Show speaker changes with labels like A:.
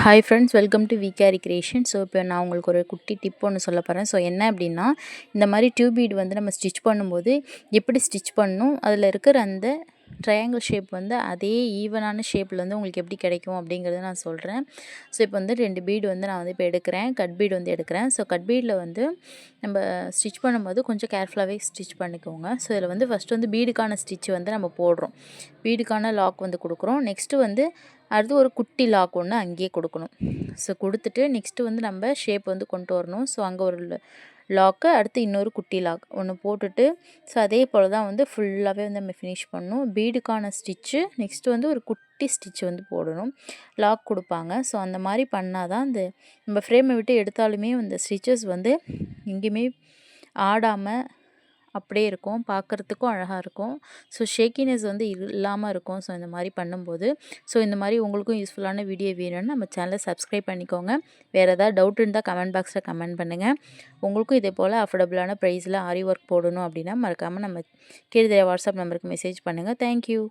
A: Hi friends, welcome to V Carry Creation. So இப்போ நான் உங்களுக்கு ஒரு குட்டி டிப் ஒன்று சொல்ல போகிறேன். ஸோ என்ன அப்படின்னா, இந்த மாதிரி டியூப் பீட் வந்து நம்ம ஸ்டிச் பண்ணும்போது எப்படி ஸ்டிச் பண்ணணும், அதில் இருக்கிற அந்த ட்ரையாங்கிள் ஷேப் வந்து அதே ஈவனான ஷேப்பில் வந்து உங்களுக்கு எப்படி கிடைக்கும் அப்படிங்கிறத நான் சொல்கிறேன். ஸோ இப்போ வந்து 2 பீடு வந்து நான் வந்து இப்போ எடுக்கிறேன், கட் பீடு வந்து எடுக்கிறேன். ஸோ கட் பீடில் வந்து நம்ம ஸ்டிச் பண்ணும்போது கொஞ்சம் கேர்ஃபுல்லாகவே ஸ்டிச் பண்ணிக்கோங்க. ஸோ இதில் வந்து ஃபஸ்ட்டு வந்து பீடுக்கான ஸ்டிச் வந்து நம்ம போடுறோம், பீடுக்கான லாக் வந்து கொடுக்குறோம். நெக்ஸ்ட்டு வந்து அடுத்து ஒரு குட்டி லாக் ஒன்று அங்கேயே கொடுக்கணும். ஸோ கொடுத்துட்டு நெக்ஸ்ட்டு வந்து நம்ம ஷேப் வந்து கொண்டு வரணும். ஸோ அங்கே ஒரு லாக்கு, அடுத்து இன்னொரு குட்டி லாக் ஒன்று போட்டுட்டு, ஸோ அதே போல் தான் வந்து ஃபுல்லாகவே வந்து நம்ம ஃபினிஷ் பண்ணணும். பீடுக்கான ஸ்டிச்சு நெக்ஸ்ட்டு வந்து ஒரு குட்டி ஸ்டிச் வந்து போடணும், லாக் கொடுப்பாங்க. ஸோ அந்த மாதிரி பண்ணால் தான் இந்த நம்ம ஃப்ரேமை விட்டு எடுத்தாலுமே அந்த ஸ்டிச்சஸ் வந்து எங்கேயுமே ஆடாமல் அப்படியே இருக்கும், பார்க்குறதுக்கும் அழகாக இருக்கும். ஸோ ஷேக்கினஸ் வந்து இல்லாமல் இருக்கும். ஸோ இந்த மாதிரி பண்ணும்போது, ஸோ இந்த மாதிரி உங்களுக்கும் யூஸ்ஃபுல்லான வீடியோ வேணும்னா நம்ம சேனலை சப்ஸ்கிரைப் பண்ணிக்கோங்க. வேறு ஏதாவது டவுட் இருந்தால் கமெண்ட் பாக்ஸில் கமெண்ட் பண்ணுங்கள். உங்களுக்கும் இதே போல் அஃபோர்டபுளான ப்ரைஸில் ஆரி ஒர்க் போடணும் அப்படின்னா மறக்காமல் நம்ம கீழே வாட்ஸ்அப் நம்பருக்கு மெசேஜ் பண்ணுங்கள். தேங்க்யூ.